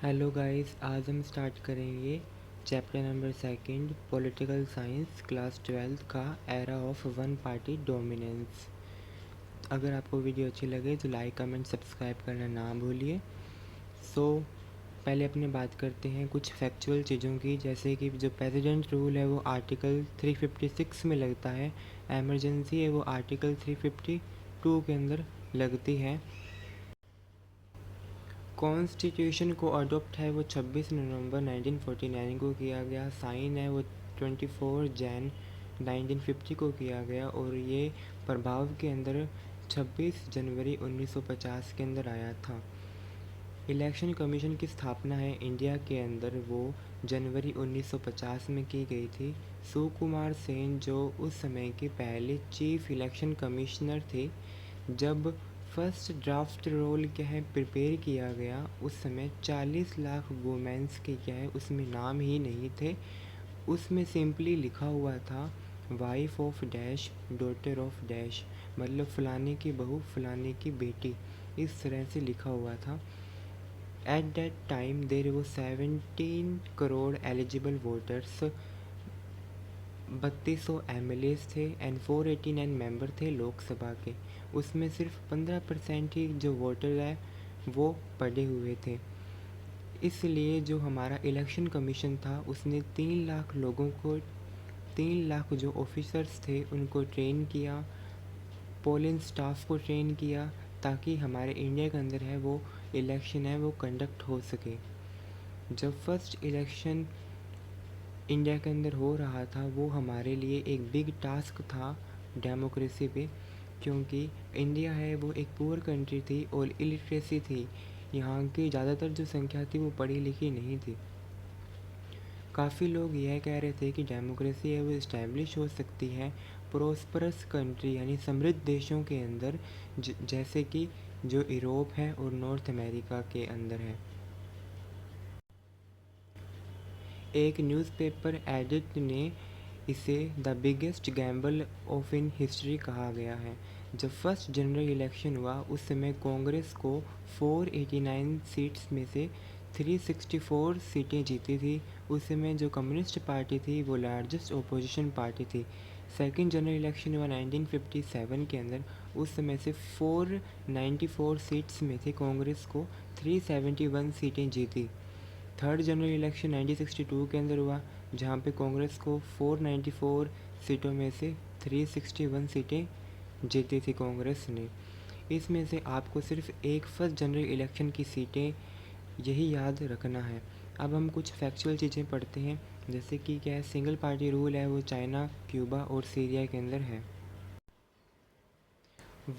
Hello guys, आज हम start करेंगे chapter number second political science class 12 का era of one party dominance. अगर आपको वीडियो अच्छी लगे तो लाइक कमेंट सब्सक्राइब करना ना भूलिए। सो पहले अपने बात करते हैं कुछ फैक्चुअल चीज़ों की, जैसे कि जो प्रेसिडेंट रूल है वो आर्टिकल 356 में लगता है। एमरजेंसी है वो आर्टिकल 352 के अंदर लगती है। कॉन्स्टिट्यूशन को अडॉप्ट है वो 26 नवंबर 1949 को किया गया। साइन है वो 24 जैन 1950 को किया गया और ये प्रभाव के अंदर 26 जनवरी 1950 के अंदर आया था। इलेक्शन कमीशन की स्थापना है इंडिया के अंदर वो जनवरी 1950 में की गई थी। सुकुमार सेन जो उस समय के पहले चीफ इलेक्शन कमिश्नर थे, जब फर्स्ट ड्राफ्ट रोल क्या है प्रिपेयर किया गया, उस समय 40 लाख वुमेन्स के क्या है उसमें नाम ही नहीं थे। उसमें सिंपली लिखा हुआ था wife of dash daughter of dash, मतलब फलाने की बहू फलाने की बेटी, इस तरह से लिखा हुआ था। एट दैट टाइम देर वो 17 करोड़ एलिजिबल वोटर्स, 3200 एमएलएस थे एंड 489 मेंबर थे लोकसभा के। उसमें सिर्फ 15% ही जो वोटर है वो पढ़े हुए थे। इसलिए जो हमारा इलेक्शन कमीशन था उसने 3 लाख लोगों को, 3 लाख जो ऑफिसर्स थे उनको ट्रेन किया, पोलिंग स्टाफ को ट्रेन किया, ताकि हमारे इंडिया के अंदर है वो इलेक्शन है वो कंडक्ट हो सके। जब फर्स्ट इलेक्शन इंडिया के अंदर हो रहा था वो हमारे लिए एक बिग टास्क था डेमोक्रेसी पे, क्योंकि इंडिया है वो एक पुअर कंट्री थी और इलिटरेसी थी। यहाँ की ज़्यादातर जो संख्या थी वो पढ़ी लिखी नहीं थी। काफ़ी लोग यह कह रहे थे कि डेमोक्रेसी है वो इस्टेब्लिश हो सकती है प्रोस्परस कंट्री यानी समृद्ध देशों के अंदर, जैसे कि जो यूरोप है और नॉर्थ अमेरिका के अंदर है। एक न्यूज़पेपर एडिट ने इसे the biggest Gamble of in history कहा गया है। जब फर्स्ट जनरल इलेक्शन हुआ उस समय कांग्रेस को 489 सीट्स में से 364 सीटें जीती थी। उस समय जो कम्युनिस्ट पार्टी थी वो लार्जेस्ट ओपोजिशन पार्टी थी। सेकंड जनरल इलेक्शन हुआ 1957 के अंदर, उस समय से 494 सीट्स में से कांग्रेस को 371 सीटें जीती। थर्ड जनरल इलेक्शन 1962 के अंदर हुआ, जहाँ पे कांग्रेस को 494 सीटों में से 361 सीटें जीती थी कांग्रेस ने। इसमें से आपको सिर्फ एक फर्स्ट जनरल इलेक्शन की सीटें यही याद रखना है। अब हम कुछ फैक्चुअल चीज़ें पढ़ते हैं, जैसे कि क्या है सिंगल पार्टी रूल है वो चाइना, क्यूबा और सीरिया के अंदर है।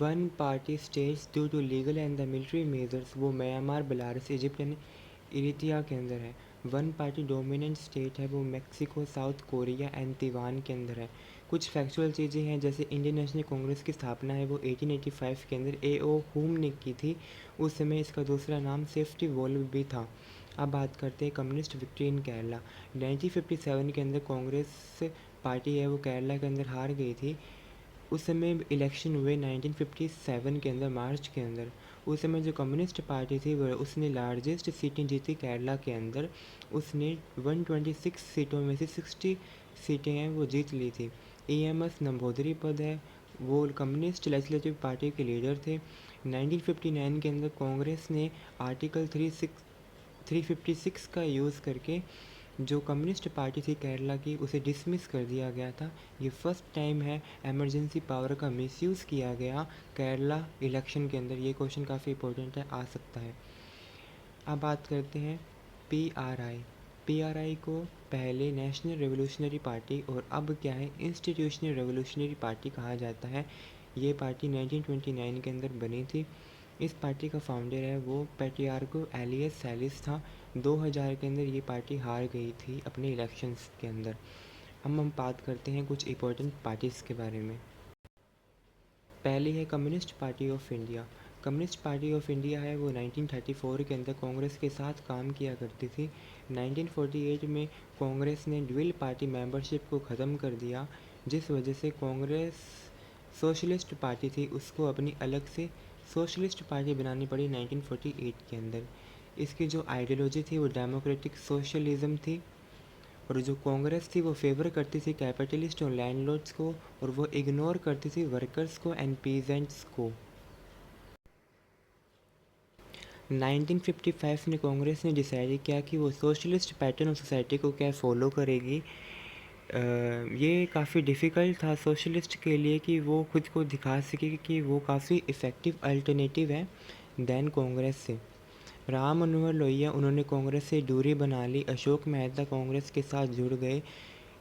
One party states due to legal and the military measures वो Myanmar, Belarus, Egypt and Eritrea के अंदर है। वन पार्टी डोमिनेंट स्टेट है वो Mexico, South Korea and Taiwan के अंदर है। कुछ फैक्चुअल चीज़ें हैं, जैसे इंडियन नेशनल कांग्रेस की स्थापना है वो 1885 के अंदर ए.ओ. हुम ने की थी। उस समय इसका दूसरा नाम सेफ्टी वॉल्व भी था। अब बात करते हैं कम्युनिस्ट विक्ट्री इन केरला। 1957 के अंदर कांग्रेस पार्टी है वो केरला के अंदर हार गई थी। उस समय इलेक्शन हुए 1957 के अंदर, मार्च के अंदर। उस समय जो कम्युनिस्ट पार्टी थी वो उसने लार्जेस्ट सीटें जीती केरला के अंदर। उसने 126 सीटों में से 60 सीटें हैं वो जीत ली थी। EMS नंबूदरी पद है वो कम्युनिस्ट लेजिस्लेटिव पार्टी के लीडर थे। 1959 के अंदर कांग्रेस ने आर्टिकल 356 का यूज़ करके जो कम्युनिस्ट पार्टी थी केरला की उसे डिसमिस कर दिया गया था। ये फर्स्ट टाइम है एमरजेंसी पावर का मिसयूज़ किया गया केरला इलेक्शन के अंदर। ये क्वेश्चन काफ़ी इंपॉर्टेंट है, आ सकता है। अब बात करते हैं PRI। PRI को पहले नेशनल रेवोल्यूशनरी पार्टी और अब क्या है इंस्टीट्यूशनल रेवोल्यूशनरी पार्टी कहा जाता है। ये पार्टी 1929 के अंदर बनी थी। इस पार्टी का फाउंडर है वो पेट्रियार्को एलियस सैलिस था। 2000 के अंदर ये पार्टी हार गई थी अपने इलेक्शंस के अंदर। हम बात करते हैं कुछ इंपॉर्टेंट पार्टीज़ के बारे में। पहली है communist party of India. Communist party of India है वो 1934 के अंदर कांग्रेस के साथ काम किया करती थी। 1948 में कांग्रेस ने ड्यूल पार्टी मेंबरशिप को ख़त्म कर दिया, जिस वजह से कांग्रेस सोशलिस्ट पार्टी थी उसको अपनी अलग से सोशलिस्ट पार्टी बनानी पड़ी 1948 के अंदर। इसकी जो आइडियोलॉजी थी वो डेमोक्रेटिक सोशलिज्म थी, और जो कांग्रेस थी वो फेवर करती थी कैपिटलिस्ट और लैंडलॉर्ड्स को, और वो इग्नोर करती थी वर्कर्स को एंड पीजेंट्स को। 1955 में कांग्रेस ने डिसाइड किया कि वो सोशलिस्ट पैटर्न ऑफ सोसाइटी को क्या फॉलो करेगी। ये काफ़ी डिफ़िकल्ट था सोशलिस्ट के लिए कि वो खुद को दिखा सके कि वो काफ़ी इफ़ेक्टिव अल्टरनेटिव है देन कांग्रेस से। राम मनोहर लोहिया उन्होंने कांग्रेस से दूरी बना ली, अशोक मेहता कांग्रेस के साथ जुड़ गए।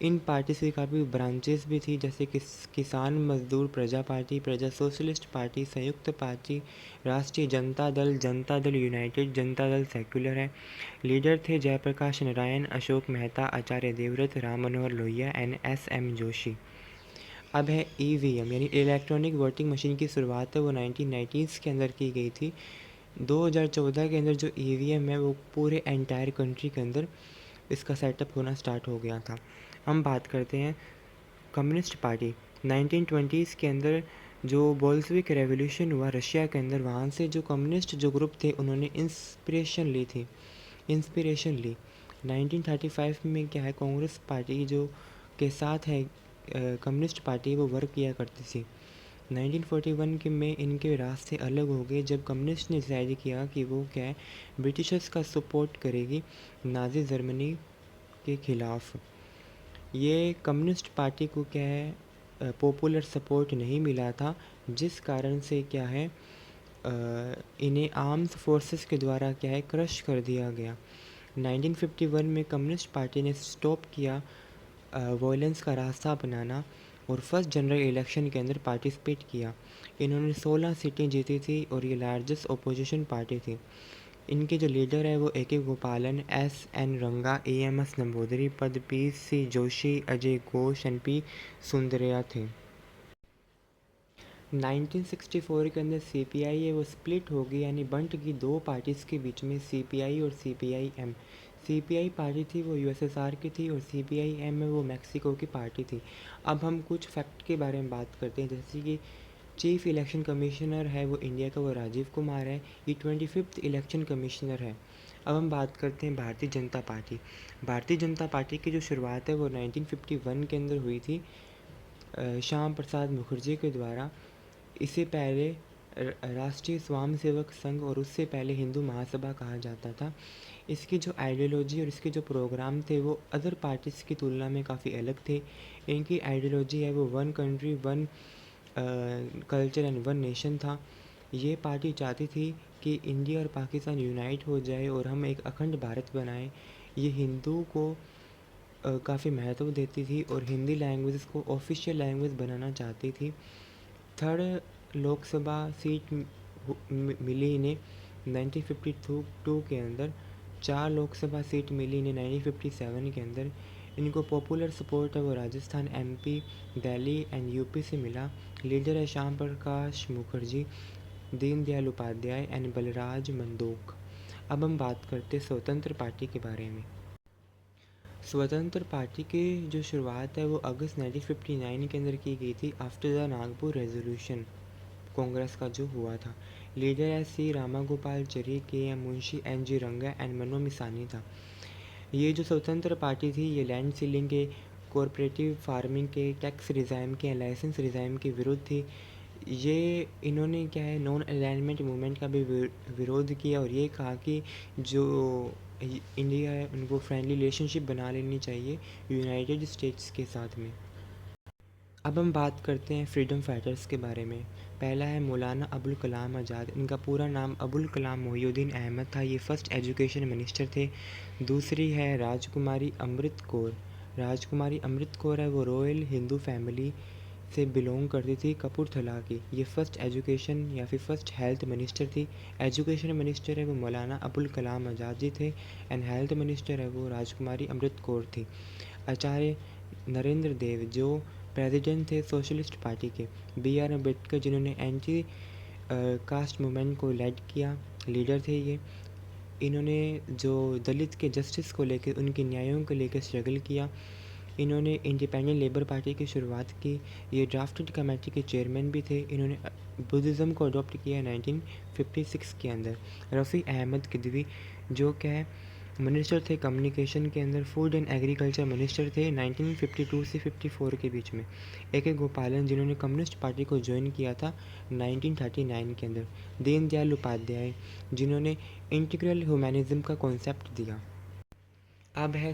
इन पार्टी से काफ़ी ब्रांचेस भी थी, जैसे कि किसान मजदूर प्रजा पार्टी, प्रजा सोशलिस्ट पार्टी, संयुक्त पार्टी, राष्ट्रीय जनता दल यूनाइटेड, जनता दल सेक्युलर है। लीडर थे जयप्रकाश नारायण, अशोक मेहता, आचार्य देवव्रत, राम मनोहर लोहिया एंड एस.एम. जोशी। अब है ईवीएम यानी इलेक्ट्रॉनिक वोटिंग मशीन की शुरुआत है वो 1990s के अंदर की गई थी। 2014 के अंदर जो ईवीएम है वो पूरे एंटायर कंट्री के अंदर इसका सेटअप होना स्टार्ट हो गया था। हम बात करते हैं कम्युनिस्ट पार्टी। 1920s के अंदर जो बोल्शेविक रेवोल्यूशन हुआ रशिया के अंदर, वहाँ से जो कम्युनिस्ट जो ग्रुप थे उन्होंने इंस्पिरेशन ली। 1935 में क्या है, कांग्रेस पार्टी जो के साथ है कम्युनिस्ट पार्टी वो वर्क किया करती थी। 1941 के में इनके रास्ते अलग हो गए जब कम्युनिस्ट ने डिसाइड किया कि वो क्या है ब्रिटिशर्स का सपोर्ट करेगी नाज़ी जर्मनी के ख़िलाफ़। ये कम्युनिस्ट पार्टी को क्या है पॉपुलर सपोर्ट नहीं मिला था, जिस कारण से क्या है इन्हें आर्म्ड फोर्सेस के द्वारा क्या है क्रश कर दिया गया। 1951 में कम्युनिस्ट पार्टी ने स्टॉप किया वॉयलेंस का रास्ता अपनाना और फर्स्ट जनरल इलेक्शन के अंदर पार्टिसिपेट किया। इन्होंने 16 सीटें जीती थी और ये लार्जेस्ट अपोजिशन पार्टी थी। इनके जो लीडर है वो ए.के. गोपालन, एस.एन. रंगा, ए.एम.एस. नंबूदरी, पद पी.सी. जोशी, अजय घोष एंड पी. सुंदरैया थे। 1964 के अंदर सीपीआई है वो स्प्लिट हो गई, यानी बंट गई दो पार्टीज़ के बीच में, सीपीआई और सीपीआई-एम। सीपीआई पार्टी थी वो यूएसएसआर की थी और सीपीआई-एम है वो मैक्सिको की पार्टी थी। अब हम कुछ फैक्ट के बारे में बात करते हैं, जैसे कि चीफ इलेक्शन कमिश्नर है वो इंडिया का वो राजीव कुमार है, ये 25th इलेक्शन कमिश्नर है। अब हम बात करते हैं भारतीय जनता पार्टी। भारतीय जनता पार्टी की जो शुरुआत है वो 1951 के अंदर हुई थी श्याम प्रसाद मुखर्जी के द्वारा। इससे पहले राष्ट्रीय स्वयंसेवक संघ और उससे पहले हिंदू महासभा कहा जाता था। इसकी जो आइडियोलॉजी और इसके जो प्रोग्राम थे वो अदर पार्टीज़ की तुलना में काफ़ी अलग थे। इनकी आइडियोलॉजी है वो one country one culture and one nation था। ये पार्टी चाहती थी कि इंडिया और पाकिस्तान यूनाइट हो जाए और हम एक अखंड भारत बनाएं। ये हिंदू को काफ़ी महत्व देती थी और हिंदी लैंग्वेज को ऑफिशियल लैंग्वेज बनाना चाहती थी। थर्ड लोकसभा सीट मिली इन्हें 1952 के अंदर, 4 लोकसभा सीट मिली इन्हें 1957 के अंदर। इनको पॉपुलर सपोर्ट है वो Rajasthan, MP, Delhi and UP से मिला। लीडर है श्याम प्रकाश मुखर्जी, दीनदयाल उपाध्याय एंड बलराज मंडोक। अब हम बात करते हैं स्वतंत्र पार्टी के बारे में। स्वतंत्र पार्टी की जो शुरुआत है वो अगस्त 1959 के अंदर की गई थी after the Nagpur resolution Congress का जो हुआ था। लीडर है सी रामागोपालचरी, के एम मुंशी, एन जी रंगा एंड मनो मिसानी था। ये जो स्वतंत्र पार्टी थी ये लैंड सीलिंग के, कोऑपरेटिव फार्मिंग के, टैक्स रिजाइम के, लाइसेंस रिजाइम के विरुद्ध थी। ये इन्होंने क्या है नॉन अलाइनमेंट मूवमेंट का भी विरोध किया और ये कहा कि जो इंडिया है उनको फ्रेंडली रिलेशनशिप बना लेनी चाहिए यूनाइटेड स्टेट्स के साथ में। अब हम बात करते हैं फ्रीडम फाइटर्स के बारे में। पहला है मौलाना अबुल कलाम आज़ाद, इनका पूरा नाम अबुल कलाम मोहिउद्दीन अहमद था, ये फर्स्ट एजुकेशन मिनिस्टर थे। दूसरी है राजकुमारी अमृत कौर। राजकुमारी अमृत कौर है वो रॉयल हिंदू फैमिली से बिलोंग करती थी, कपूरथला की। ये फर्स्ट एजुकेशन या फिर फर्स्ट हेल्थ मिनिस्टर थी। एजुकेशन मिनिस्टर है वो मौलाना अबुल कलाम आज़ाद जी थे एंड हेल्थ मिनिस्टर है वो राजकुमारी अमृत कौर थी। आचार्य नरेंद्र देव जो प्रेसिडेंट थे सोशलिस्ट पार्टी के। बी आर अम्बेडकर जिन्होंने एंटी कास्ट मूवमेंट को लेड किया, लीडर थे ये। इन्होंने जो दलित के जस्टिस को लेकर, उनके न्यायों को लेकर स्ट्रगल किया। इन्होंने इंडिपेंडेंट लेबर पार्टी की शुरुआत की। ये ड्राफ्टेड कमेटी के चेयरमैन भी थे। इन्होंने बुद्धिज़्म को अडॉप्ट किया 1956 के अंदर। रफ़ी अहमद किदवी जो क्या है मिनिस्टर थे कम्युनिकेशन के अंदर। फूड एंड एग्रीकल्चर मिनिस्टर थे 1952 से 54 के बीच में। ए के गोपालन जिन्होंने कम्युनिस्ट पार्टी को ज्वाइन किया था 1939 के अंदर। दीनदयाल उपाध्याय जिन्होंने इंटीग्रल ह्यूमैनिज़्म का कॉन्सेप्ट दिया। अब है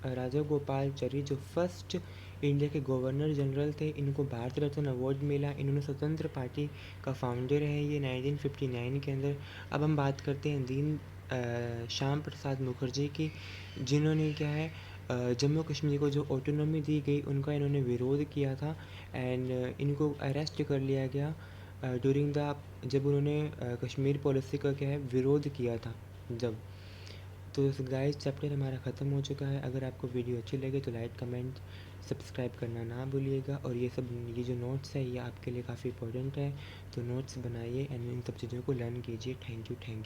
राजा गोपालचारी जो फर्स्ट इंडिया के गवर्नर जनरल थे। इनको भारत रत्न अवार्ड मिला। इन्होंने स्वतंत्र पार्टी का फाउंडर है ये 1959 के अंदर। अब हम बात करते हैं श्याम प्रसाद मुखर्जी की, जिन्होंने क्या है जम्मू कश्मीर को जो ऑटोनॉमी दी गई उनका इन्होंने विरोध किया था एंड इनको अरेस्ट कर लिया गया ड्यूरिंग द जब उन्होंने कश्मीर पॉलिसी का क्या है विरोध किया था जब। तो गाइस चैप्टर हमारा ख़त्म हो चुका है। अगर आपको वीडियो अच्छी लगे तो लाइक कमेंट सब्सक्राइब करना ना भूलिएगा। और ये जो नोट्स है ये आपके लिए काफ़ी इंपॉर्टेंट है, तो नोट्स बनाइए एंड इन सब चीज़ों को लर्न कीजिए। Thank you.